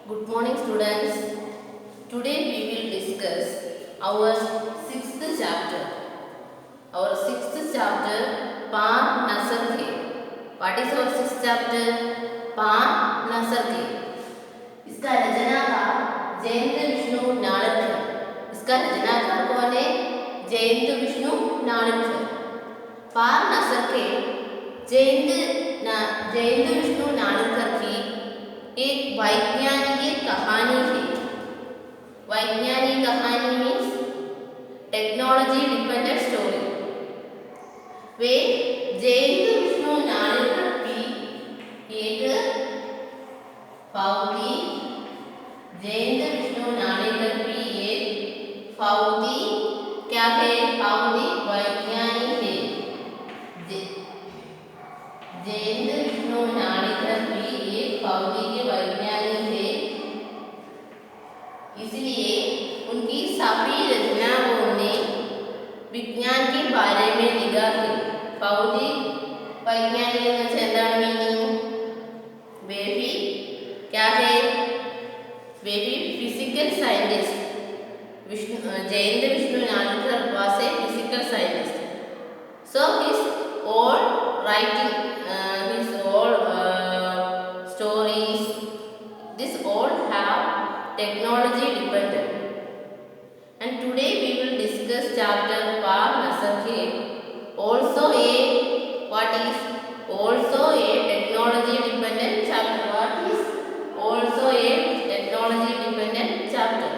Good morning, students. Today we will discuss our sixth chapter. Our sixth chapter, Pan Nasar Ke. What is our sixth chapter? Pan Nasar Ke. इसका रचनाकार जयंत विष्णु नाड़ककर. इसका रचनाकार कौन है? जयंत विष्णु नाड़ककर. पान नसर के जयंत विष्णु नाड़ककर की एक वैज्ञानिक कहानी है. वैज्ञानिक कहानी मीन्स टेक्नोलॉजी डिपेंडेंट स्टोरी. वे जयंत विष्णु नाड़ककर की एक फौजी जयंत विष्णु नाड़ककर की एक फौजी क्या है? फौजी वैज्ञानिक है. जयंत विष्णु नाड़ककर भी एक फौजी के वैज्ञानिक है. इसलिए उनकी सभी रचनाओं ने विज्ञान के बारे में लिखा है. फौजी वैज्ञानिक എന്താണ് मीनिंग? वे भी क्या है? वे भी physical scientist. Jayant Vishnu Narlikar was a physical scientist. So his all writing, his all stories, this all have technology dependent. And today we will discuss chapter Par Nasar Ke. Also a what is also a technology dependent chapter. What is also a technology dependent chapter?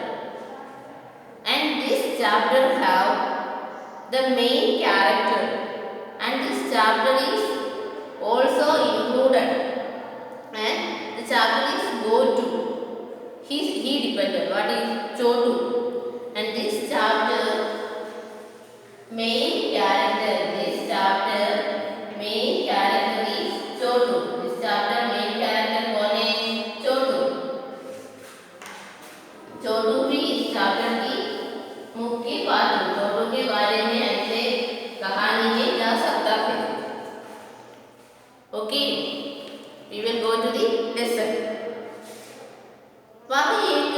And this chapter have the main character. And this chapter is also included, and the chapter is go to he dependent. What is Chotu? And this chapter main character. This chapter main character is Chotu. This chapter main character कौन है? Chotu. Chotu भी इस chapter की मुख्य पात्र. छोटू के बारे में ऐसे कहानी में जा सकता है. Okay, we will go to the lesson. वह एक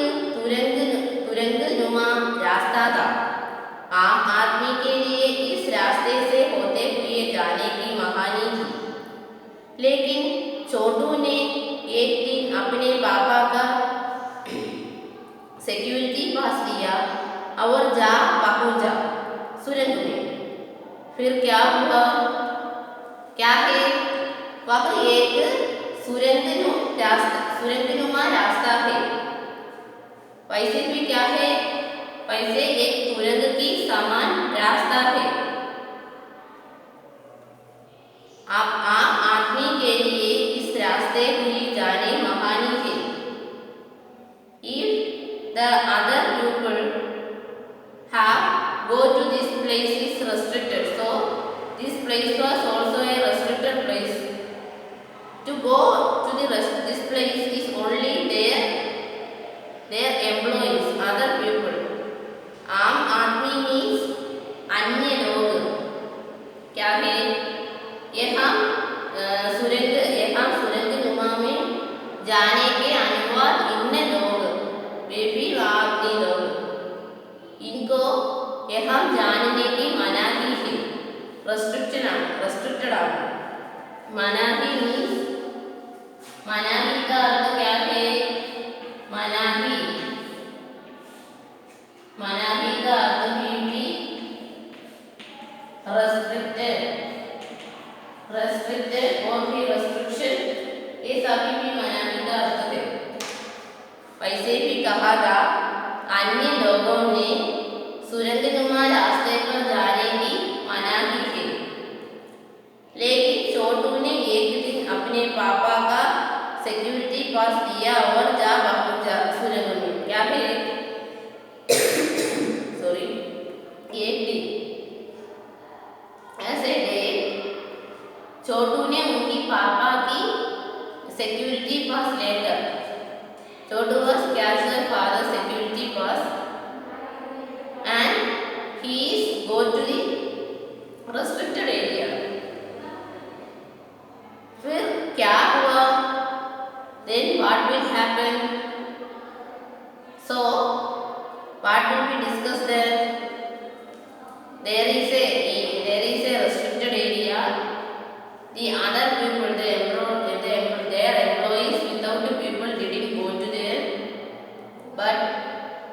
तुरंगनुमा रास्ता था. आम आदमी के लिए इस रास्ते से होते हुए जाने की कहानी थी. लेकिन छोटू ने एक दिन अपने पापा का सिक्योरिटी पास लिया और पहुंचा सुरंग में. फिर क्या हुआ? क्या है? वह एक सुरंगनुमा रास्ता है. वैसे भी क्या है? वैसे एक सुरंग की समान रास्ता है. आम आदमी के लिए इस रास्ते हुई जाने कहानी है. If the other people have go to this place is restricted, so this place was also a restricted place. To go to this place is only their employees, other people. आम आदमी means अन्य लोग. क्या है? यहाँ सुरंगनुमा में जाने के अनुवाद इन लोग, वे भी आदमी लोग. इनको यहाँ जानने की मनाही है. रेस्ट्रिक्टेड है. मनाही मीन्स मनाही का अर्थ क्या है? मनाही का अर्थ भी रेस्ट्रिक्टेड और भी रेस्ट्रिक्शन, ये सभी भी मनाही का अर्थ है. वैसे भी कहा था अन्य लोगों ने सुरंगनुमा रास्ते पर जाने की मनाही है. लेकिन छोटू ने एक दिन अपने पापा का सिक्योरिटी पास लिया और पहुंचा सुरंग में. क्या है? सॉरी, एक दिन ऐसे डे छोटू ने उनकी पापा की सिक्योरिटी पास लेकर. छोटू was casual father security pass and he is go to the restricted area. फिर क्या हुआ? Then what will happen? So, what will we discuss there? There is a restricted area. The other people, their employees without the people didn't go to there. But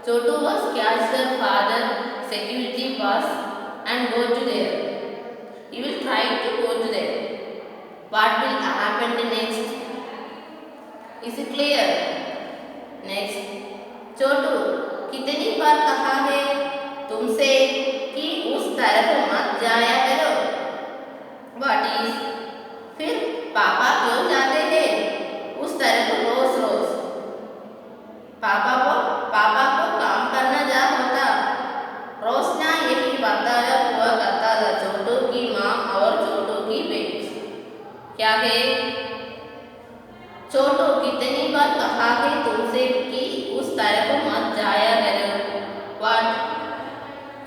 Chotu was catch their father security pass and go to there. He will try to go to there. What will happen next? Is it clear? Next, छोटू कितनी बार कहा है तुमसे कि उस तरफ मत जाया करो? What is? फिर पापा क्यों जाते हैं उस तरफ रोज रोज? पापा को काम करना जा होता। रोशना यही बताया हुआ करता था छोटू की माँ और छोटू की बेटी। क्या है? छोटू कितनी बार कहा है तुमसे कि उस तरफ मत जाया करो? What?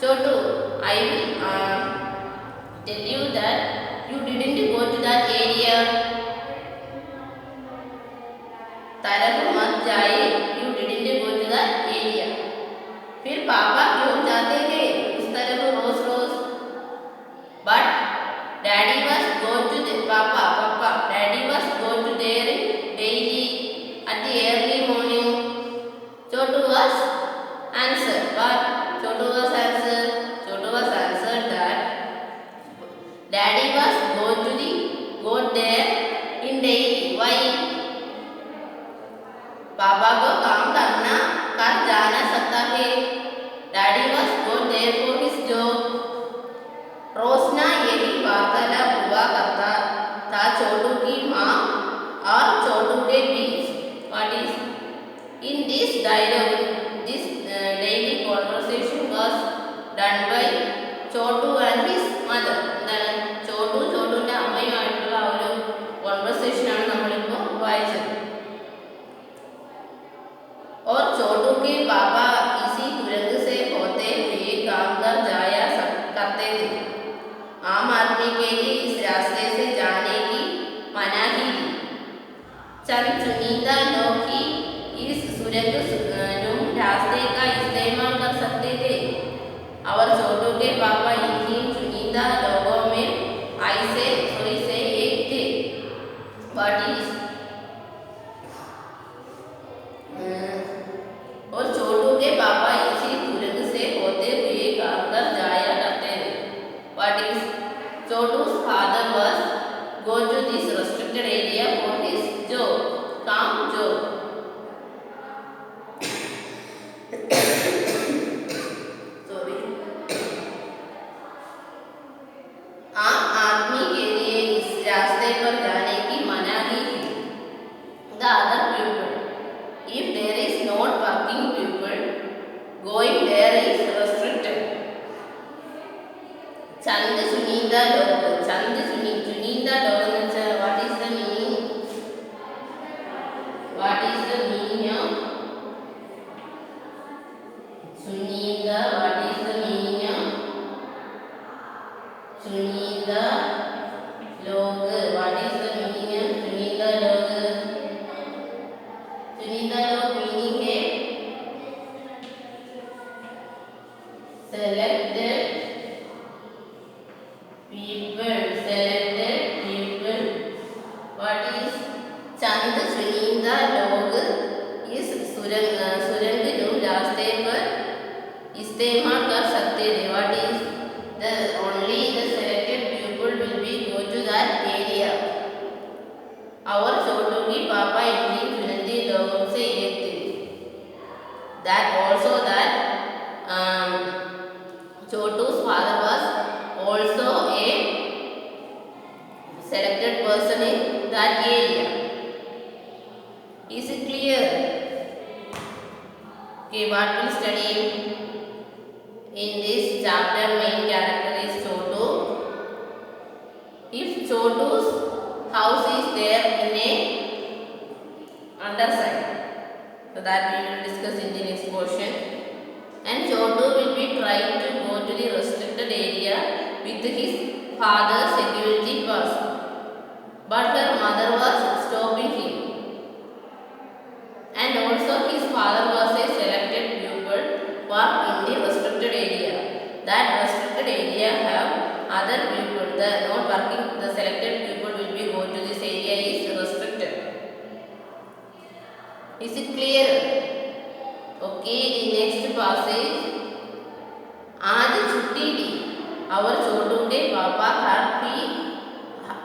Chhotu, I will tell you that you didn't go to that area. तरफ मत जाए, you didn't go to that area. फिर पापा क्यों जाते थे उस तरफ रोज रोज? But daddy was go to the daddy was go to there daily at the early morning. Chotu was answered. What? Chotu was answered that daddy was go there in daily. Why? पापा को काम करना कर जाना सकता है. Daddy was go there for his job. Roshna यही वार्तालाप हुआ करता था छोटू की माँ और छोटू के बीच. What is? In this dialogue, this daily conversation was done by Chotu and his mother. ചോട്ടുവിന്റെ അമ്മയുമായിട്ടുള്ള ഒരു conversation ആണ് നമ്മളിപ്പോൾ വായിച്ചത്. और छोटू के पापा इसी तुरंग से होते हुए काम कर जाया करते थे. आम आदमी के लिए इस रास्ते से जाने की मनाही थी. चंद चुनिंदा लोग ही इस सुरंग रास्ते का इस्तेमाल कर सकते थे और छोटू के पापा इन्हीं चुनिंदा लोगों में से एक थे. What is? और छोटू के पापा इसी तुरंग से होते हुए काम कर जाया करते थे. What is? Chotu's father was go to this restricted area for his job. Sorry. आम आदमी के लिए इस रास्ते पर जाने की मनाही थी. The other people, if there is not working people, going there is restricted. चंद चुनिंदा लोग चुनिंदा लोग what is the meaning? What is the meaning of चुनिंदा? What is the meaning of चुनिंदा लोग? What is the meaning of चुनिंदा लोग? चुनिंदा लोग meaning है selected people. What is? चंद चुनिंदा लोग इस सुरंग रास्ते पर इस्तेमाल कर सकते थे. What is? Only the selected people will be go to that area. और छोटू की पापा इन्हीं चुनिंदे लोगों से एक थे. That also that Chotu's father was also a selected person in that area. Is it clear? Okay, what we study in this chapter, main character is Chotu. If Chotu's house is there in a underside, so that we will discuss in the next portion. And Chotu will be trying to go to the restricted area with his father's security pass, but her mother was stopping him. And also his father was a selected Is it clear? Okay, the next passage. आज छुट्टी थी और छोटू के पापा घर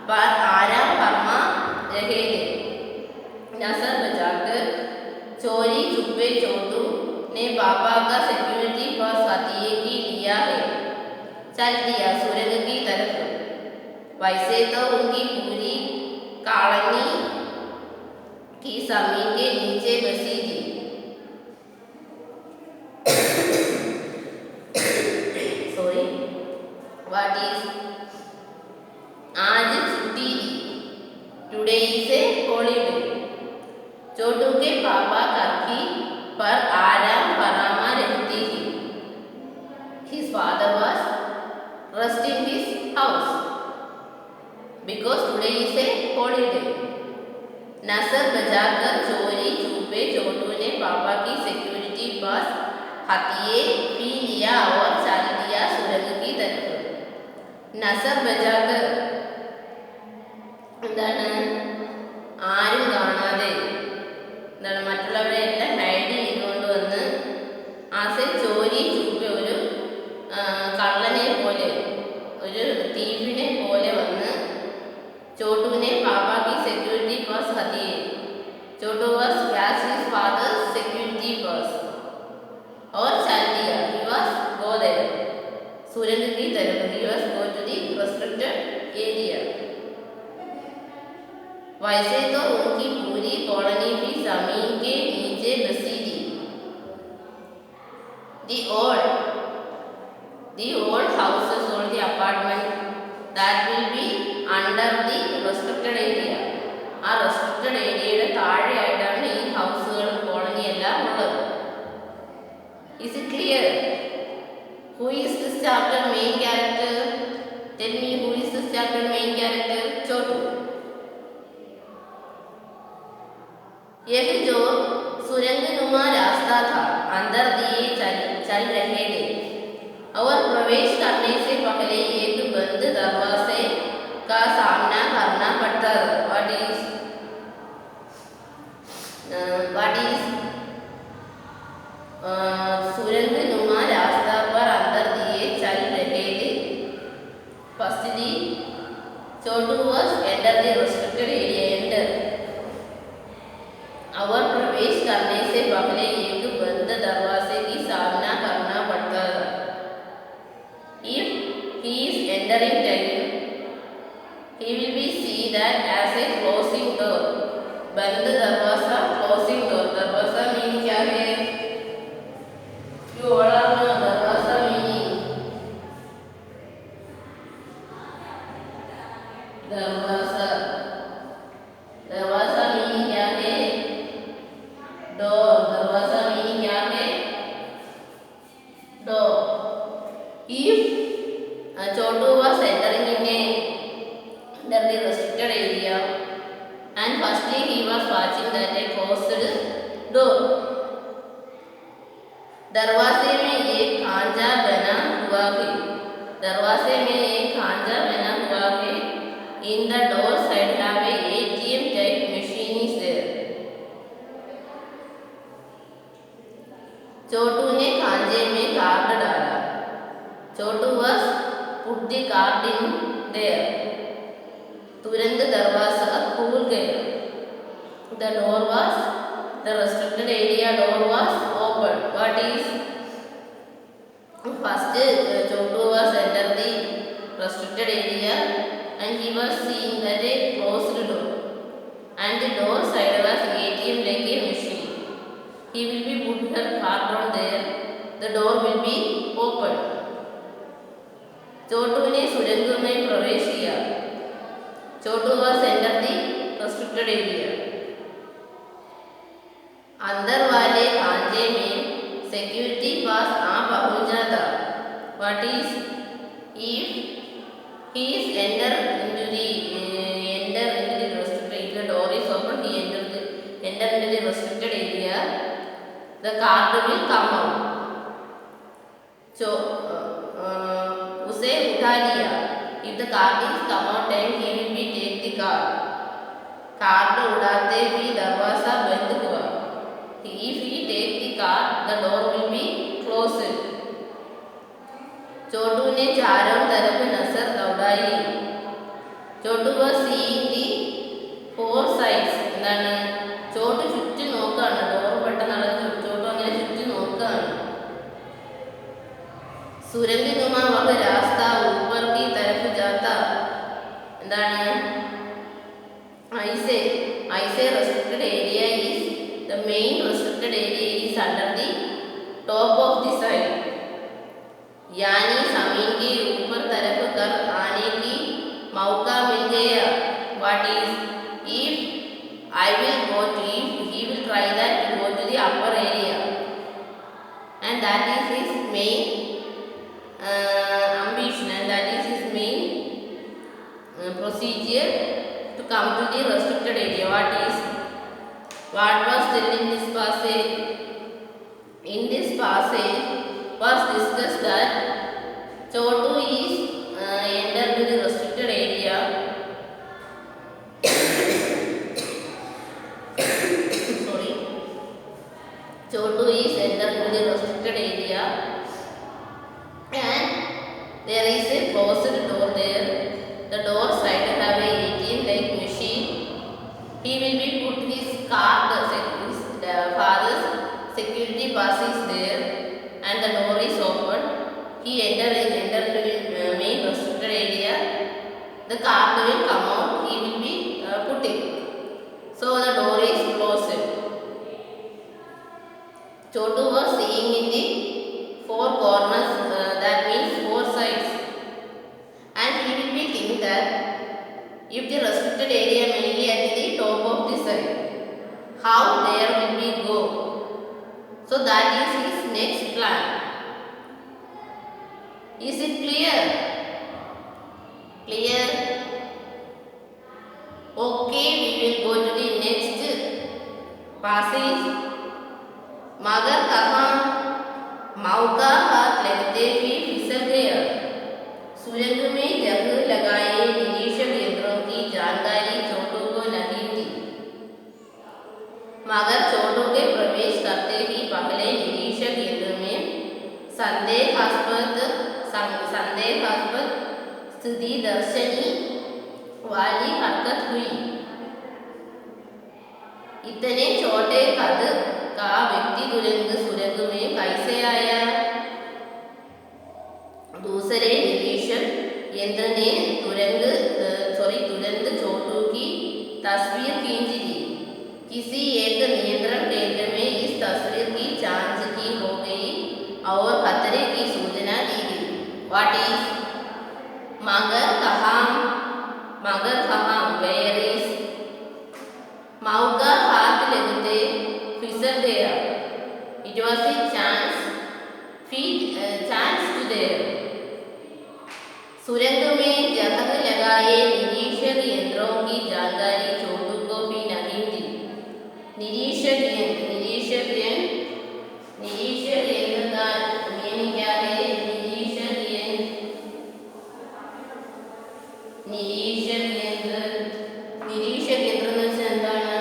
पर आराम फरमा रहे थे। नजर बचाकर चोरी छुपे छोटू ने पापा का सिक्योरिटी पर्स हथिये की लिया है, चल दिया सुरंग की तरफ। वैसे तो उनकी पूरी कॉलोनी की जमीन के नीचे बसी थी। सॉरी, व्हाट इज आज छुट्टी थी, टुडे इज ए हॉलीडे। छोटू के पापा काकी पर आराम फरमा रहती थी। His father was resting his house because today is a holiday. नजर बजाकर चोरी छुपे छोटू ने पापा की सिक्योरिटी पर्स हथिये पी लिया और चल दिया सुरंग की तरफ। नजर बजाकर എന്താണ് ആരും കാണാതെ എന്താണ് മറ്റുള്ളവരെല്ലാം ഹൈഡ് ചെയ്തുകൊണ്ട് വന്ന് ആസെ ചോരി ചൂപ്പ ഒരു കള്ളനെ പോലെ ഒരു തീഫിനെ പോലെ വന്ന് ചോട്ടുവിനെ പാപ്പ की सिक्योरिटी पर्स हथिये। Chhotu was flashed his father's security purse और चल दिया। He was go there सुरंग की तरफ। He was go to the restricted area। वैसे तो उनकी पूरी कॉलोनी भी जमीन के नीचे बसी थी। The old houses or the apartment that will be under the restricted area. ആ restricted ഏരിയയുടെ താഴെയായിട്ടാണ് ഈ ഹൗസുകളും കോളനി എല്ലാം ഉള്ളത്. Is it clear? Who is this chapter main character? Tell me, who is this chapter main character? छोटू। यह जो सुरंग नुमा रास्ता था, अंदर दिए चल रहे थे और प्रवेश करने से पहले एक बंद दरवाजे का सामना करना पड़ता था। What is सुरंग नुमा रास्ता पर अंदर दिए चल रहे थे। Firstly, Chhotu was enter the restricted area। enter और प्रवेश करने से पहले एक बंद दरवाजे की सामना करना पड़ता था। If he is entering time, he will be see that as a closing door। बंद दरवाजा closing door। दरवाजा मीनिंग क्या है? जो बड़ा दरवाजा मीनिंग दरवाजा मीनिंग क्या है? डोर। दरवाजा मीनिंग क्या है? Door. If Chotu was entering in under the restricted area and firstly he was watching that a closed door। दरवाजे में एक खांचा बना हुआ है। दरवाजे में एक खांचा बना हुआ है। In the door side have a ATM type machine is there। छोटू ने खांचे में कार्ड डाला। छोटू was put the card in there। तुरंत दरवाजा खुल गया। The door was the restricted area door was open। What is first Chotu was enter the restricted area and he was seeing that a closed door and the door side was ATM like a machine। He will be put her card on there, the door will be open। छोटू ने सुरंग में प्रवेश किया। छोटू was enter the restricted area। अंदर वाले खांचे में security पास आ पहुंचा था। What is if he is enter into the restricted area, the door is open, he enter into the restricted area, the card will come out। So उसे उठा लिया। If the card is come out time, he will be take the card। Card उड़ाते ही दरवाजा बंद हुआ। Chotu was seeing the four sides. എന്താണ് ചോട്ടു ചുറ്റി നോക്കാണ്. ഡോർ പെട്ടെന്ന് ചോട്ടു അങ്ങനെ ചുറ്റി നോക്കാണ്. സുരംഗിനുമാ വക രാസ്ത ഊപ്പർ की तरफ जाता. എന്താണ് ऐसे restricted area is the main restricted area is under the top of the side. यानी जमीन के ऊपर तरफ कर आने की मौका मिल गया. What is if I will go to if he will try that to go to the upper area, and that is his main ambition, and that is his main procedure to come to the restricted area. What was still in this passage? In this passage was discussed that Chotu is entered to the restricted area. Sorry. Chotu is entered to the restricted area, and there is a closed door there. The door side have a ATM-like machine. He will be put his card, his father's security pass is there, and the door is open. He enter to the main restricted area. The card will come out. He will be put in. So the door is closed. Chotu was seeing in the four corners. That means four sides, and he will be thinking that if the restricted area may be at the top of the side, how there will we go? So that is his next plan. Is it clear? Clear? Okay, we will go to the next passage. मगर कहाँ मौका हाथ लगते ही फिसल गया. सुरंग में जंग लगाए निरीक्षक यंत्रों की जानकारी छोटू को नहीं थी. मगर छोटू के प्रवेश करते ही पहले निरीक्षक यंत्र में संदेहास्पद स्थिति दर्शनी वाली हरकत हुई. इतने छोटे कद का व्यक्ति सुरंग में कैसे आया? दूसरे निरीक्षक यंत्र ने तुरंत छोटू की तस्वीर खींच ली. किसी एक नियंत्रण केंद्र में इस तस्वीर की जांच की हो गई और खतरे की सूचना दी गई. What is? मगर कहाँ? Where is? मौका हाथ लगते फिसल गया. It was a chance to there. सुरंग में जंग लगाए निरीक्षक यंत्रों की जानकारी छोटू को भी नहीं थी. निरीक्षक यंत्र का मीनिंग क्या है? निरीक्षक यंत्र എന്ന് വെച്ചാൽ എന്താണ്?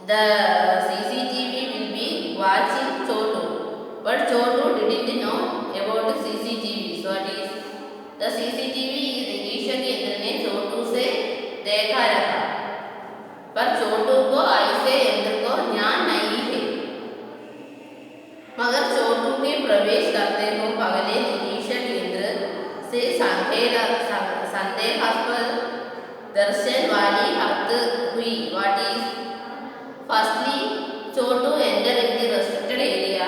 The CCTV will be watching Chotu, but Chotu didn't know about the CCTV. So it is the CCTV is निरीक्षक यंत्र ने छोटू से देखा रहा, पर छोटू को ऐसे यंत्र को ज्ञान नहीं है. मगर छोटू के प्रवेश करते हो पहले निरीक्षक यंत्र से संदेहास्पद दर्शन वाली हरकत हुई. What is? Firstly, Chotu entered in the restricted area.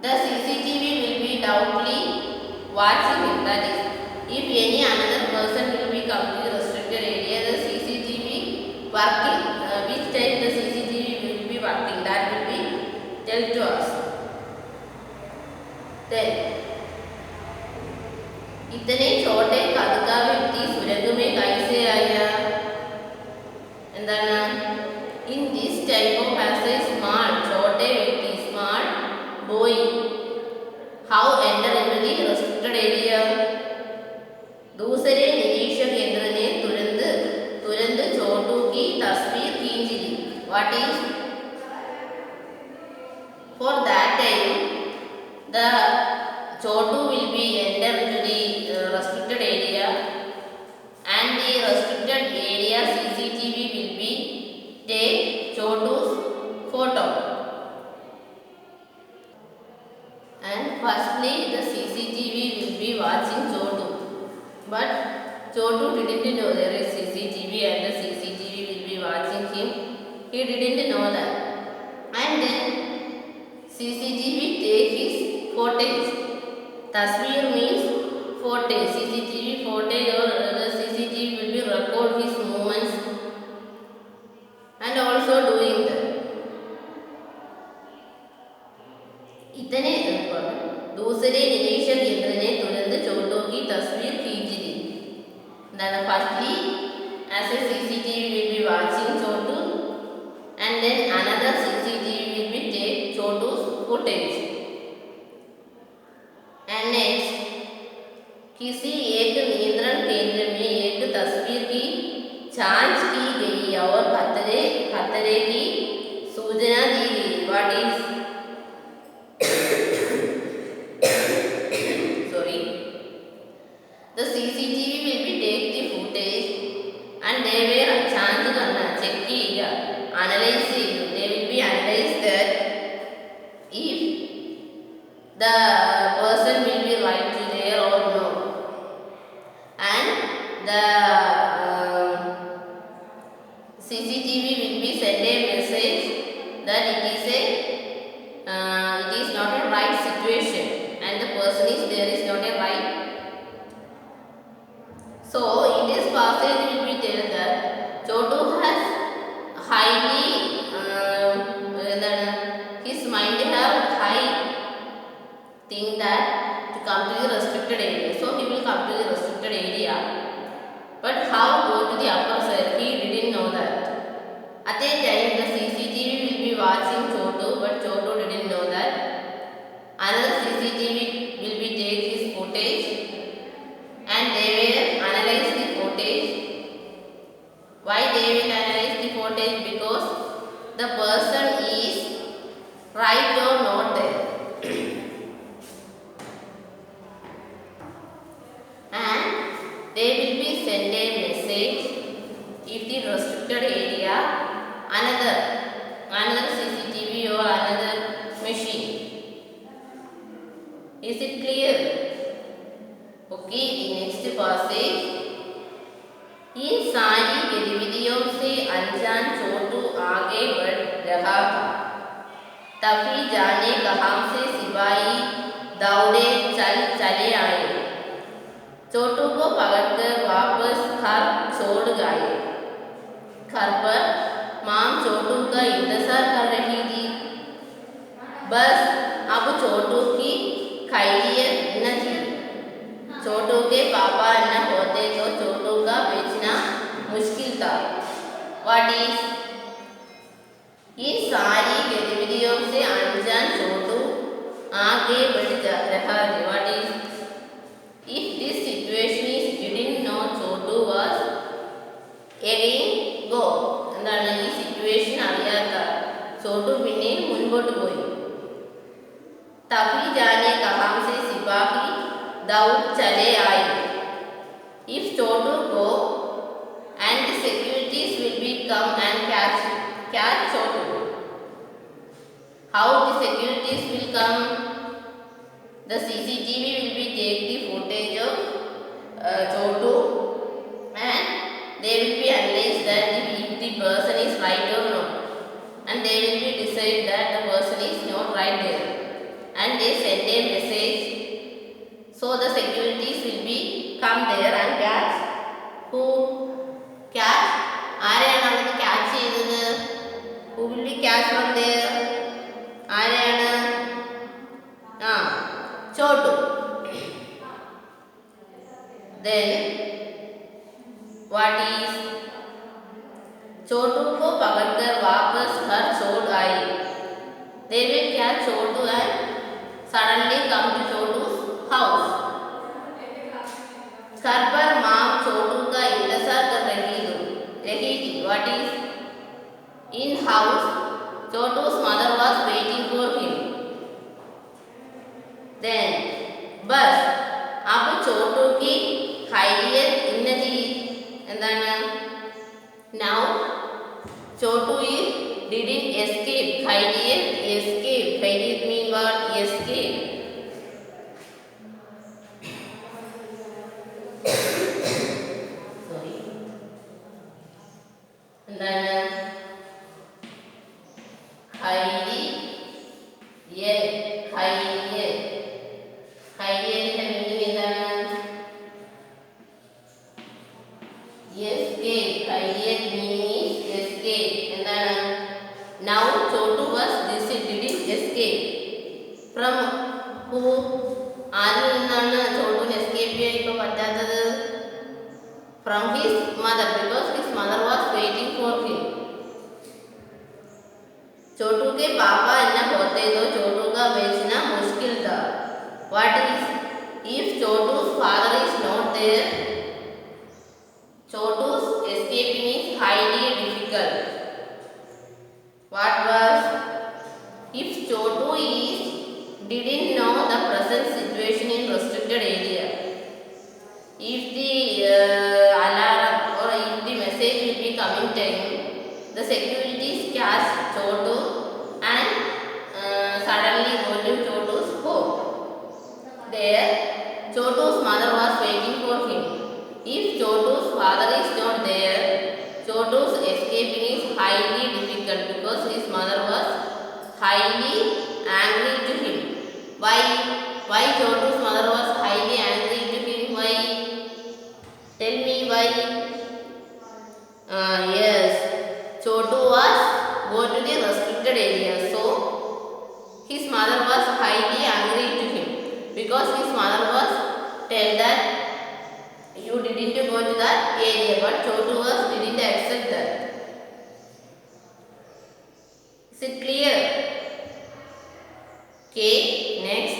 The CCTV will be doubtly watching him. That is, if any another person will be come to the restricted area, the CCTV working, which type the CCTV will be working, that will be tell to us. The What is, for that time the Chotu will be entered to the restricted area, and the restricted area CCTV will be take Chotu's photo. And firstly the CCTV will be watching Chotu, but Chotu didn't know there is CCTV and the CCTV will be watching him. He didn't know that. And then CCTV take his footage. Tasveer means footage. CCTV footage, or the CCTV will be record his movements and also doing that. इतने दूसरे निरीक्षक यंत्र ने तुरंत चोटों की तस्वीर खींच ली. Then firstly, as a CCTV will be watching Chotu, and then another CCTV will be take Chotu's footage. And next, किसी एक नियंत्रण केंद्र में एक तस्वीर की जांच की गई और खतरे की सूचना दी गई. What is, sorry, the CCTV will be take the footage and they were जांच करना, check किया, analyzing. They will be analyze that if the person will be right to there or no, and the CCTV will be send a message that it is not a right situation and the person is there is not a right. So in this passage we will be tell that Chotu has highly his mind have high thing that to come to the restricted area. So he will come to the restricted area. But how go to the upper side? He didn't know that. At that time the CCTV will be watching Chotu, but Chotu didn't know that. Another CCTV will be take his footage and they will analyze the footage. Why they will analyze the footage? Because the person is right or not there. And they will be send a message if the restricted area another CCTV or another machine. Is it clear? Okay, the next passage. इन सारी गतिविधियों से अनजान छोटू आगे बढ़ रहा था. तभी जाने कहां से सिपाही दौड़े चले आए. छोटू को पकड़कर वापस घर छोड़ गए. घर पर मां छोटू का इंतजार कर रही थी. बस अब छोटू की खैरियत न थी. छोटू के पापा न होते तो छोटू का बेचना मुश्किल था. What is, इन सारी गतिविधियों से अनजान छोटू आगे बढ़ रहा है. What is, if this situation is didn't know Chotu was again go. എന്താണ് ഈ സിറ്റുവേഷൻ അറിയാത്ത ചോട്ടു പിന്നെ മുൻപോട്ട് പോയി. तभी जाने कहां से सिपाही दौड़ चले आए. If Chotu go and the securities will be come and catch Chotu. How the securities will come? The CCTV will be take the footage of Chotu and they will be analyze that if the person is right or not, and they will be decide that the person is not right there, and they send a message. So the securities will be come there and catch who catch. ആരെയാണ് അവിടെ catch ചെയ്തത്? Who will be catch from there? ആരെയാണ്? Chotu. Then what is, छोटू को पकड़कर वापस घर छोड़ आई. They will catch Chotu and suddenly come to Chotu's house. घर पर माँ छोटू का इंतजार कर रही थी. What is, In house, Chotu's mother was waiting for him. Then bus. അപ്പോൾ ചോട്ടുക്ക് ഹൈഡിയെ ഇന്നതി എന്താണ്? Now Chotu is didn't escape. Haidiye escape. Haidiye mean what? Escape. Sorry. എന്താണ്? ഹൈഡിയെ ഹൈഡിയെ ഹൈഡിയയുടെ മീനിങ് എന്താണ്? Escape. Haidiye meaning is escape. എന്താണ്? Now Chotu was didn't escape. From who? ആരിൽ നിന്നാണ് ചോട്ടുവിന് escape ചെയ്യാൻ ഇപ്പോൾ പറ്റാത്തത്? From his mother, because his mother was waiting for him. छोटू के पापा न होते तो छोटू का बेचना मुश्किल था. What is? If Chotu's father is not there, Chotu's escaping is highly difficult. What was? If Chotu didn't know the present situation in restricted area, if the alarm or if the message will be coming to him, the securities catch Chotu and suddenly go to Chotu's home. There, Chotu's mother was waiting for him. If Chotu's father is not there, Chotu's escaping is highly difficult because his mother was highly angry to him. Why? Why Chotu's mother was highly angry to him? Why? Tell me why. Yes, Chotu was go to the restricted area, so his mother was highly angry to him because his mother was tell that you didn't go to that area, but Chotu didn't accept that. Is it clear? Okay, next.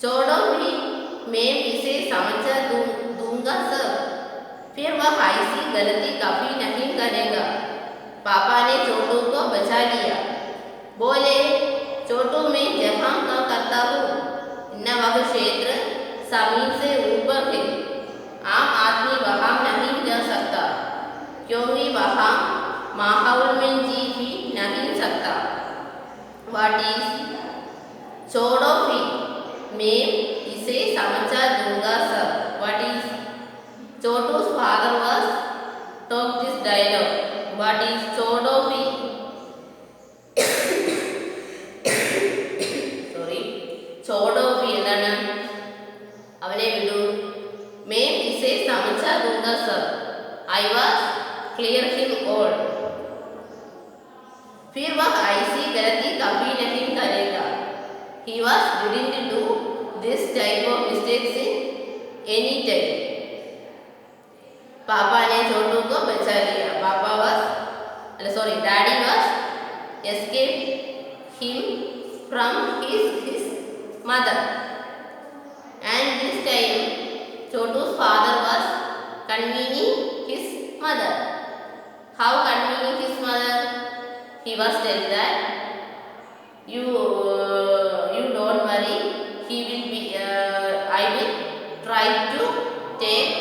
छोड़ो भी, मैं इसे समझा दूंगा sir. फिर वह ऐसी गलती कभी नहीं करेगा. पापा ने छोटू को बचा लिया. बोले, छोटू मैं जहाँ का करता हूँ न वह क्षेत्र जमीन से ऊपर है. आम आदमी वहाँ नहीं जा सकता क्योंकि वहाँ माहौल में जी भी नहीं सकता. What is? छोड़ो भी, मैं इसे समझा दूंगा sir. What is? Chotu's father was talk this dialogue. What is छोड़ो भी? Sorry. छोड़ो भी എന്താണ്? അവനെ വിടൂ. मैं इसे समझा दूंगा sir. I was clear him all. फिर वह ऐसी गलती कभी नहीं करेगा. He was didn't do this type of mistakes in any time. पापा ने छोटू को बचा लिया. Daddy was escaped him from his mother. And this time, Chotu's father was convening his mother. How convening his mother? He was telling that you don't worry. He will be. I will try to take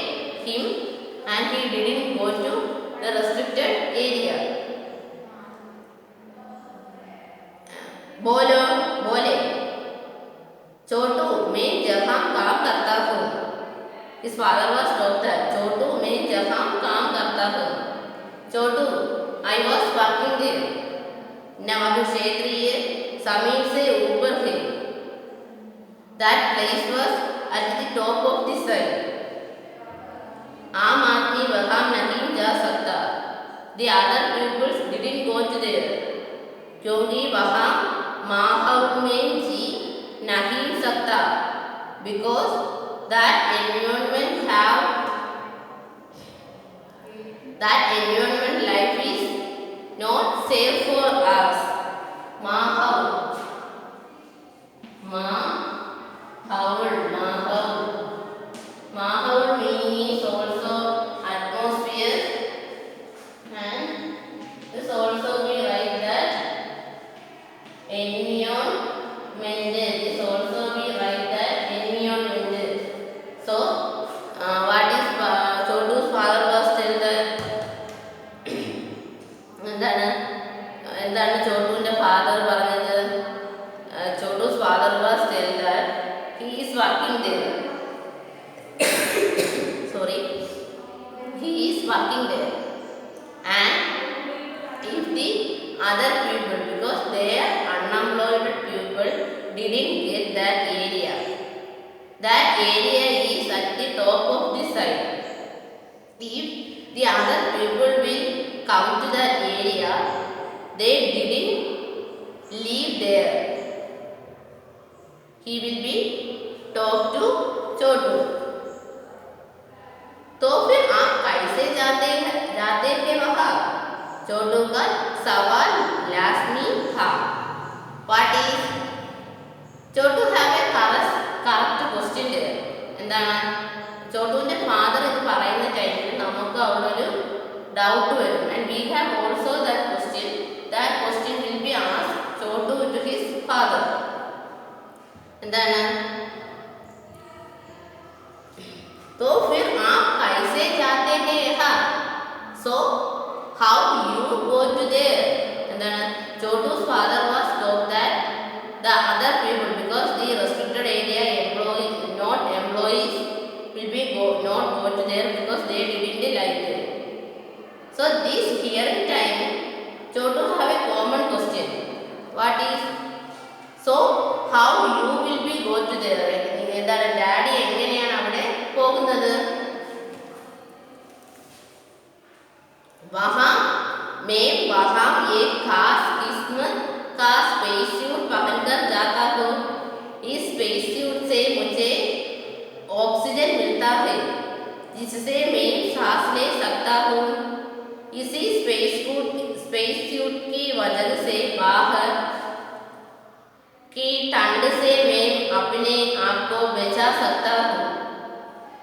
him, and he didn't go to the restricted area. बोलो, बोले, छोटू मैं जहाँ काम करता हूँ. His father was doctor. छोटू मैं जहाँ काम करता हूँ. छोटू I was working there. न वह क्षेत्रीय जमीन से ऊपर है. That place was at the top of the sun. आम आदमी वहाँ नहीं जा सकता. The other pupils didn't go to there. क्योंकि वहाँ माहौल में जी नहीं सकता. Because that environment life is not safe for us. माहौल meaning is also atmosphere and working there. And if the other people, because their unemployed people didn't get that area is at the top of the site. If the other people will come to that area, they didn't live there, he will be talk to छोटू. तो फिर आप कैसे जाते थे वहाँ? छोटू का सवाल लाजमी था. What is? Chhotu have a correct question there. എന്താണ്? ചോട്ടുവിന്റെ ഫാദർ ഇത് പറയുന്ന ടൈമിൽ നമുക്ക് അവിടെ ഒരു ഡൗട്ട് വരും. And we have also that question. That question will be asked Chotu to his father. എന്താണ്? तो फिर आप कैसे जाते थे यहाँ? So how you go to there? എന്താണ്? Chotu's father was told that the other people, because the restricted area employees will be not go to there because they didn't like it. So this hearing time, Chotu have a common question. What is? So how you will be go to there? എന്താണ് daddy എങ്ങനെയാണ് അവിടെ പോകുന്നത്? वहाँ एक खास किस्म का space suit पहनकर जाता हूँ. इस स्पेस सूट से मुझे ऑक्सीजन मिलता है जिससे मैं सांस ले सकता हूँ. इसी स्पेस सूट की वजह से बाहर की ठंड से मैं अपने आप को बचा सकता हूँ.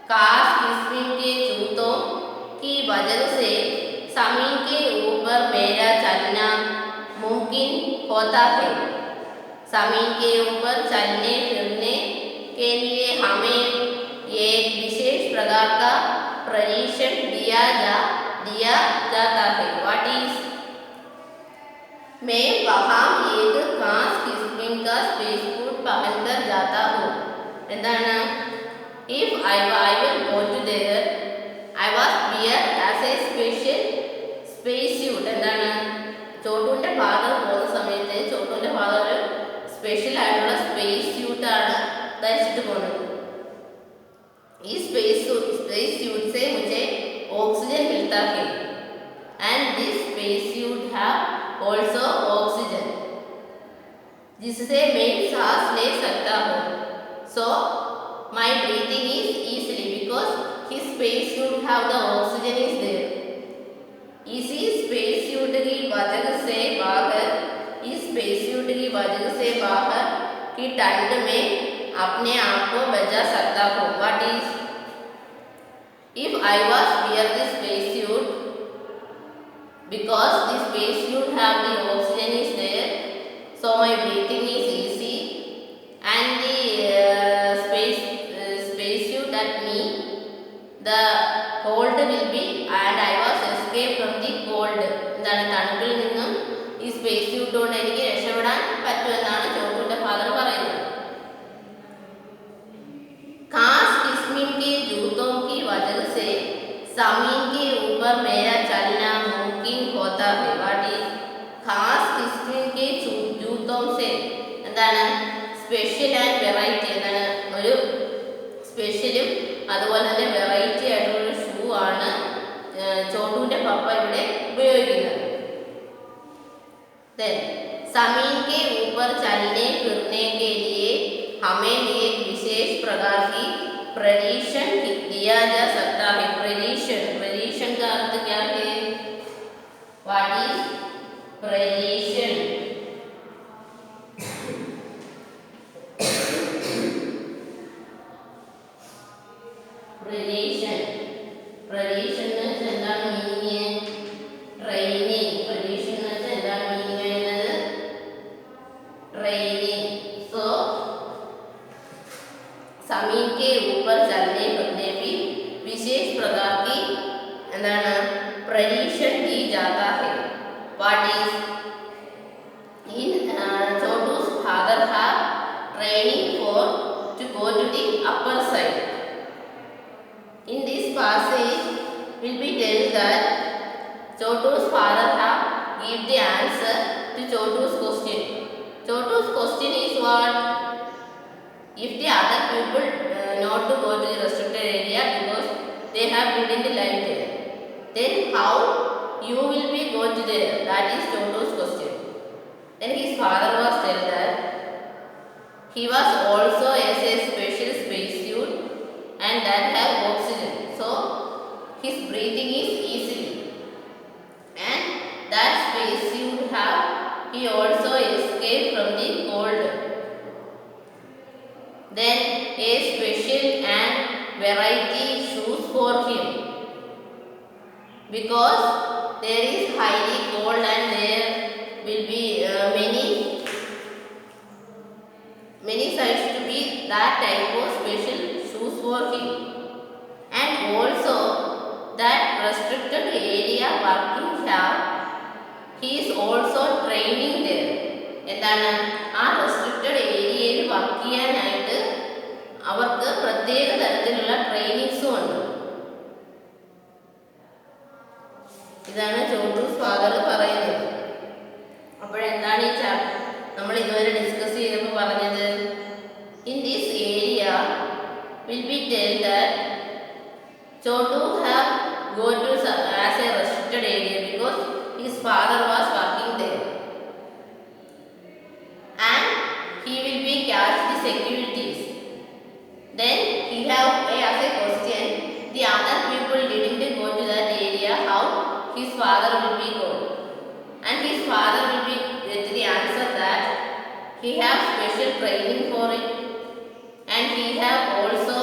खास किस्म के जूतों की वजह से जमीन के ऊपर मेरा चलना मुमकिन होता है. जमीन के ऊपर चलने फिरने के लिए हमें एक विशेष प्रकार का प्रशिक्षण दिया जाता है. What is? मैं वहाँ एक खास किस्म का स्पेस सूट पहनकर जाता हूँ. എന്താണ്? If I will go to there, I was wear as a special space suit. എന്താണ്? ചോട്ടുവിന്റെ ഫാദർ പോകുന്ന സമയത്ത് ചോട്ടുവിന്റെ ഫാദർ ഒരു സ്പെഷ്യൽ ആയിട്ടുള്ള സ്പേസ് സ്യൂട്ട് ആണ് ധരിച്ചിട്ട് പോകുന്നത്. ഈ स्पेस सूट से मुझे ऑक्सीजन मिलता है and this space suit have also oxygen जिससे मैं सांस ले सकता हूँ. So my breathing is easily because his space suit have the oxygen is there. इसी स्पेस सूट की वजह से बाहर की ठंड में अपने आप को बचा सकता हूँ. What is? If I was wear the space suit, because the space suit have the oxygen is there, so my breathing is easy and the space suit at me, the cold will be, and I was escape from the cold. എന്താണ്? തണുപ്പിൽ നിന്നും ഈ space suit കൊണ്ട് എനിക്ക് രക്ഷപ്പെടാൻ പറ്റുമെന്നാണ് ചോട്ടുവിന്റെ father പറയുന്നത്. खास किस्म के जूतों की वजह से जमीन के ऊपर मेरा चलना मुमकिन होता है. What is? खास किस्म के जूतों से എന്താണ്? Special and variety. എന്താണ്? ഒരു സ്പെഷ്യലും അതുപോലെ തന്നെ വെറൈറ്റി ആയിട്ടുള്ള ഷൂ ആണ് ചോട്ടുവിന്റെ പപ്പ ഇവിടെ ഉപയോഗിക്കുന്നത്. Then that Chotu's father have give the answer to Chotu's question. Chotu's question is what? If the other people not to go to the restricted area because they have didn't live there, then how you will be go to there? That is Chotu's question. Then his father was tell that he was also as a special spacesuit and that have oxygen. So his breathing is easily. And that spacesuit have he also escaped from the cold. Then a special and variety shoes for him because there is highly cold and there will be many sides to be that type of special shoes for him. And also that restricted area working camp, he is also training there. എന്താണ് ആ restricted ഏരിയയിൽ work ചെയ്യാനായിട്ട് അവർക്ക് പ്രത്യേക തരത്തിലുള്ള ട്രെയിനിങ്സും ഉണ്ട്. ഇതാണ് ചോട്ടൂസ് father പറയുന്നത്. അപ്പോഴെന്താണ് ഈ നമ്മൾ ഇതുവരെ ഡിസ്കസ് ചെയ്തപ്പോൾ പറഞ്ഞത്? In this area will be tell that Chotu have go to as a restricted area because his father was working there, and he will be catch the securities. Then he have as a question, the other people didn't go to that area, how his father will be go? And his father will be get the answer that he have special training for it, and he have also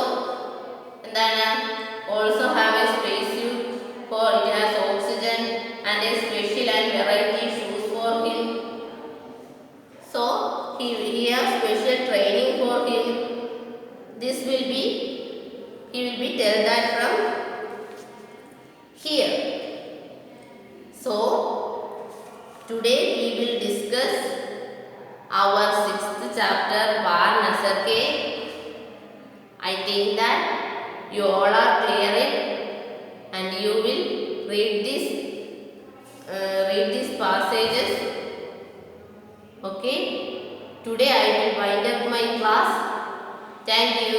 also have a spacesuit for it has oxygen and a special and variety shoes for him. So he has special training for him. This will be he will be tell that from here. So today we will discuss our 6th chapter Var Nasar Ke. I think that you all are clear it and you will read these passages. Okay, today I will wind up my class. Thank you.